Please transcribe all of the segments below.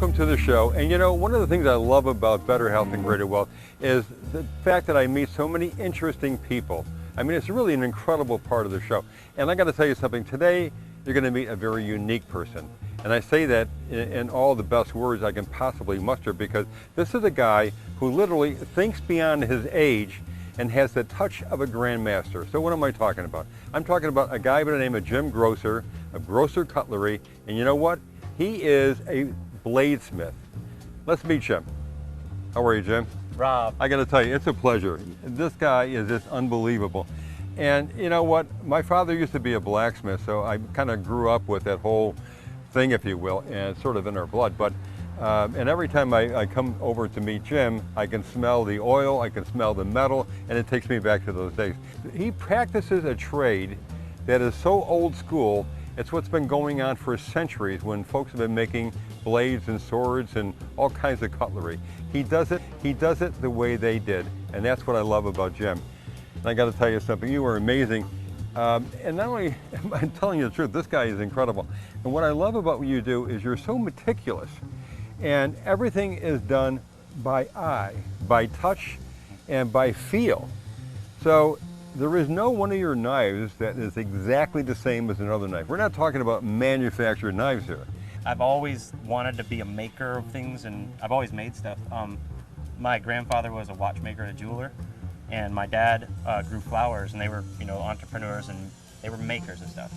welcome to the show. And you know, one of the things I love about Better Health and Greater Wealth is the fact that I meet so many interesting people. I mean, it's really an incredible part of the show. And I got to tell you something, today you're going to meet a very unique person. And I say that in all the best words I can possibly muster, because this is a guy who literally thinks beyond his age and has the touch of a grandmaster. So what am I talking about? I'm talking about a guy by the name of Jim Grosser, of Grosser Cutlery. And you know what? He is a bladesmith. Let's meet Jim. How are you, Jim? Rob. I got to tell you, it's a pleasure. This guy is just unbelievable. And you know what? My father used to be a blacksmith, so I kind of grew up with that whole thing, if you will, and it's sort of in our blood. But and every time I come over to meet Jim, I can smell the oil, I can smell the metal, and it takes me back to those days. He practices a trade that is so old school. It's what's been going on for centuries, when folks have been making blades and swords and all kinds of cutlery. He does it the way they did, and that's what I love about Jim. And I got to tell you something, you are amazing. And not only am I telling you the truth, this guy is incredible. And what I love about what you do is you're so meticulous, and everything is done by eye, by touch, and by feel. So there is no one of your knives that is exactly the same as another knife. We're not talking about manufactured knives here. I've always wanted to be a maker of things, and I've always made stuff. My grandfather was a watchmaker and a jeweler, and my dad grew flowers, and they were, you know, entrepreneurs, and they were makers and stuff.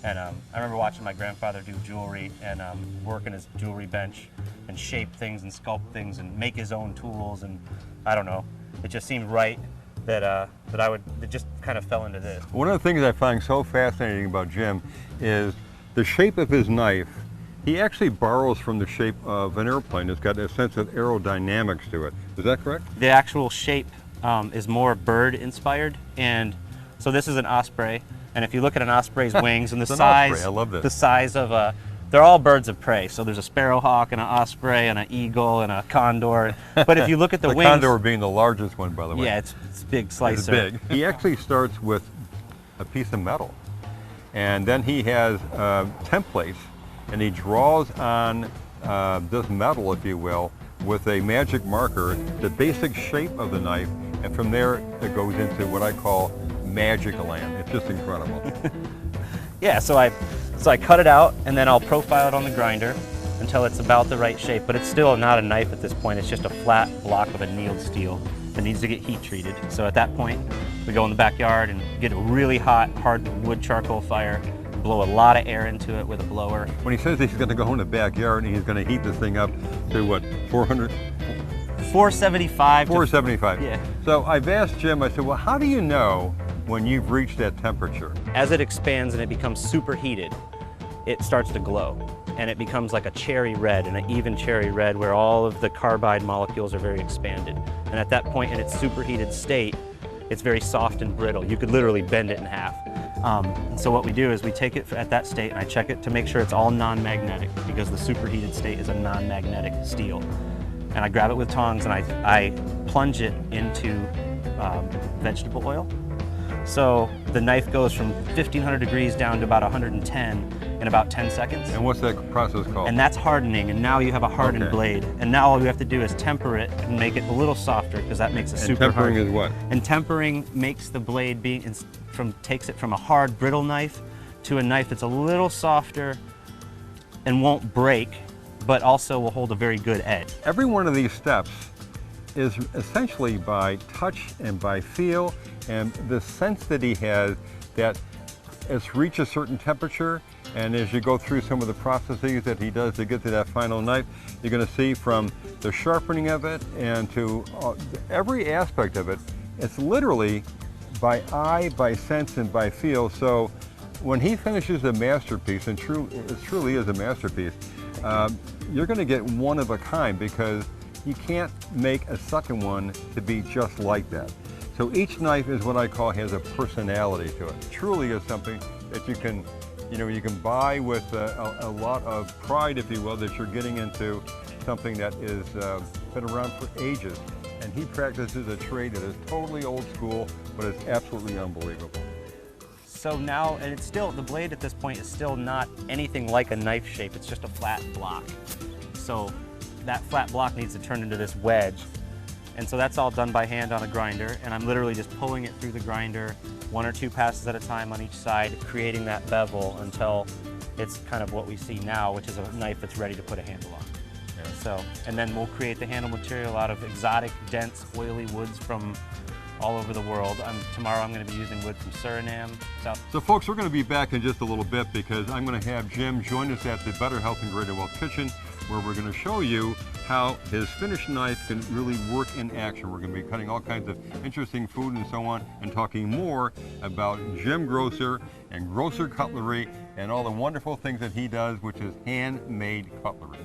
And I remember watching my grandfather do jewelry and work in his jewelry bench and shape things and sculpt things and make his own tools, and I don't know, it just seemed right that it just kind of fell into this. One of the things I find so fascinating about Jim is the shape of his knife. He actually borrows from the shape of an airplane. It's got a sense of aerodynamics to it. Is that correct? The actual shape is more bird inspired, and so this is an osprey, and if you look at an osprey's wings and the size, osprey. I love this. The size of they're all birds of prey. So there's a sparrowhawk and an osprey and an eagle and a condor. But if you look at the wings, condor being the largest one, by the way. Yeah, it's big slicer. It's big. He actually starts with a piece of metal, and then he has templates, and he draws on this metal, if you will, with a magic marker, the basic shape of the knife, and from there it goes into what I call magic land. It's just incredible. Yeah, so I cut it out, and then I'll profile it on the grinder until it's about the right shape, but it's still not a knife at this point. It's just a flat block of annealed steel that needs to get heat treated. So at that point, we go in the backyard and get a really hot, hard wood charcoal fire, blow a lot of air into it with a blower. When he says he's going to go in the backyard and he's going to heat this thing up to what, 400? 475. 475. Yeah. So I've asked Jim, I said, well, how do you know when you've reached that temperature? As it expands and it becomes superheated, it starts to glow, and it becomes like a cherry red, and an even cherry red where all of the carbide molecules are very expanded. And at that point in its superheated state, it's very soft and brittle. You could literally bend it in half. And so what we do is we take it at that state, and I check it to make sure it's all non-magnetic, because the superheated state is a non-magnetic steel. And I grab it with tongs and I plunge it into vegetable oil. So the knife goes from 1500 degrees down to about 110 in about 10 seconds. And what's that process called? And that's hardening, and now you have a hardened blade. And now all you have to do is temper it and make it a little softer, because that makes it super hard. And tempering is what? And tempering makes the blade takes it from a hard, brittle knife to a knife that's a little softer and won't break, but also will hold a very good edge. Every one of these steps is essentially by touch and by feel, and the sense that he has that it's reached a certain temperature, and as you go through some of the processes that he does to get to that final knife, you're going to see from the sharpening of it and to every aspect of it, it's literally by eye, by sense, and by feel. So when he finishes a masterpiece, and it truly is a masterpiece, you're going to get one of a kind, because you can't make a second one to be just like that. So each knife is what I call has a personality to it. It truly is something that you can buy with a lot of pride, if you will, that you're getting into something that is been around for ages. And he practices a trade that is totally old school, but it's absolutely unbelievable. So now, and it's still, the blade at this point is still not anything like a knife shape, it's just a flat block. So that flat block needs to turn into this wedge. And so that's all done by hand on a grinder, and I'm literally just pulling it through the grinder 1 or 2 passes at a time on each side, creating that bevel until it's kind of what we see now, which is a knife that's ready to put a handle on. Yeah. So, and then we'll create the handle material out of exotic, dense, oily woods from all over the world. Tomorrow I'm going to be using wood from Suriname. So folks, we're going to be back in just a little bit because I'm going to have Jim join us at the Better Health and Greater Wealth Kitchen, where we're going to show you how his finished knife can really work in action. We're going to be cutting all kinds of interesting food and so on, and talking more about Jim Grosser and Grosser Cutlery and all the wonderful things that he does, which is handmade cutlery.